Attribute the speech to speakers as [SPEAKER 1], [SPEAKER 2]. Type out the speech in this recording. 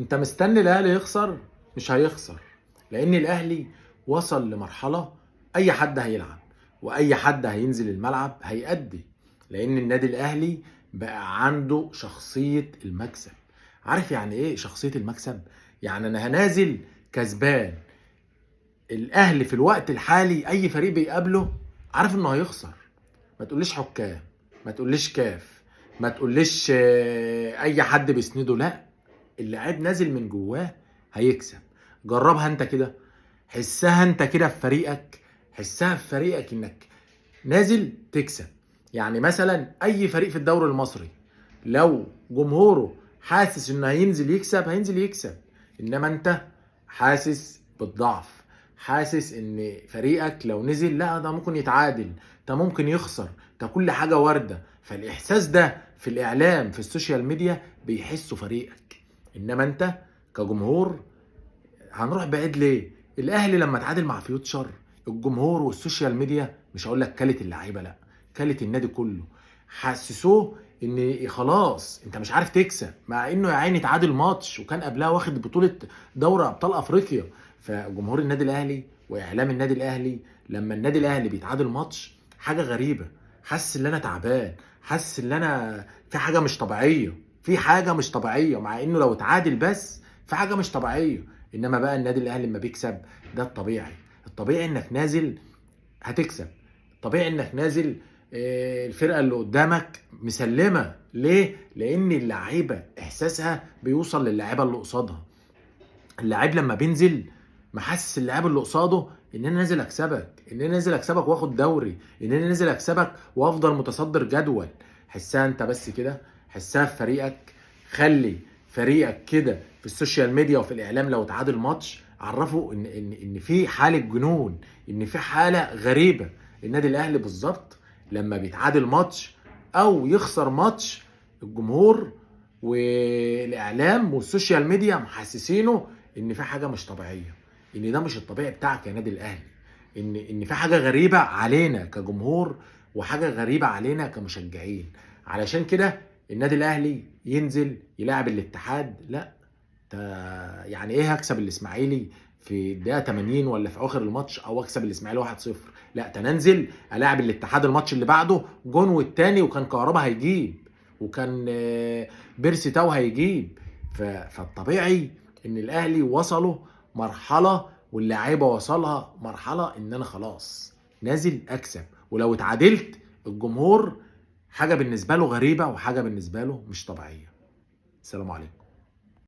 [SPEAKER 1] انت مستني الاهلي يخسر؟ مش هيخسر، لان الاهلي وصل لمرحلة اي حد هيلعب واي حد هينزل الملعب هيأدي، لان النادي الاهلي بقى عنده شخصية المكسب. عارف يعني ايه شخصية المكسب؟ يعني انا هنازل كسبان. الاهلي في الوقت الحالي اي فريق بيقابله عارف انه هيخسر. ما تقوليش حكام، ما تقوليش كاف، ما تقوليش اي حد بيسنده، لا، اللاعب نازل من جواه هيكسب. جربها انت كده، حسها انت كده في فريقك، حسها في فريقك انك نازل تكسب. يعني مثلا اي فريق في الدوري المصري لو جمهوره حاسس انه هينزل يكسب هينزل يكسب، انما انت حاسس بالضعف، حاسس ان فريقك لو نزل لا ده ممكن يتعادل، ده ممكن يخسر، ده كل حاجة واردة. فالاحساس ده في الاعلام في السوشيال ميديا بيحسوا فريقك، انما انت كجمهور هنروح بعيد ليه؟ الاهلي لما اتعادل مع فيوتشر الجمهور والسوشيال ميديا مش هقول لك كلت اللعيبه، لا، كلت النادي كله. حسسوه ان خلاص انت مش عارف تكسب، مع انه يا عيني اتعادل ماتش وكان قبلها واخد بطوله دوري ابطال افريقيا. فجمهور النادي الاهلي واعلام النادي الاهلي لما النادي الاهلي بيتعادل ماتش حاجه غريبه، حاسس ان انا تعبان، حاسس ان انا في حاجه مش طبيعيه، في حاجه مش طبيعيه، مع انه لو اتعادل بس في حاجه مش طبيعيه. انما بقى النادي الاهلي لما بيكسب ده الطبيعي. الطبيعي انك نازل هتكسب، طبيعي انك نازل الفرقه اللي قدامك مسلمه. ليه؟ لان اللعيبه احساسها بيوصل للاعيبه اللي قصادها. اللاعب لما بينزل محسس اللاعب اللي قصاده ان انا نازل اكسبك، ان انا نازل اكسبك واخد دوري، ان انا نازل اكسبك وافضل متصدر جدول. حسها انت بس كده، حسها في فريقك. خلي فريقك كده في السوشيال ميديا وفي الاعلام لو اتعادل ماتش عرفوا ان في حاله جنون، ان في حاله غريبه. النادي الاهلي بالظبط لما بيتعادل ماتش او يخسر ماتش الجمهور والاعلام والسوشيال ميديا محسسينه ان في حاجه مش طبيعيه، ان ده مش الطبيعي بتاعك يا نادي الاهلي، ان في حاجه غريبه علينا كجمهور وحاجه غريبه علينا كمشجعين. علشان كده النادي الاهلي ينزل يلاعب الاتحاد، لا، يعني ايه هكسب الاسماعيلي في الدقيقه 80 ولا في اخر الماتش او اكسب الاسماعيلي 1-0؟ لا، تنزل الاعب الاتحاد الماتش اللي بعده جون والتاني، وكان كهربا هيجيب، وكان بيرسي تاو هيجيب. فالطبيعي ان الاهلي وصلوا مرحله واللاعيبه وصلها مرحله ان انا خلاص نازل اكسب، ولو اتعادلت الجمهور حاجه بالنسبه له غريبه وحاجه بالنسبه له مش طبيعيه. السلام عليكم.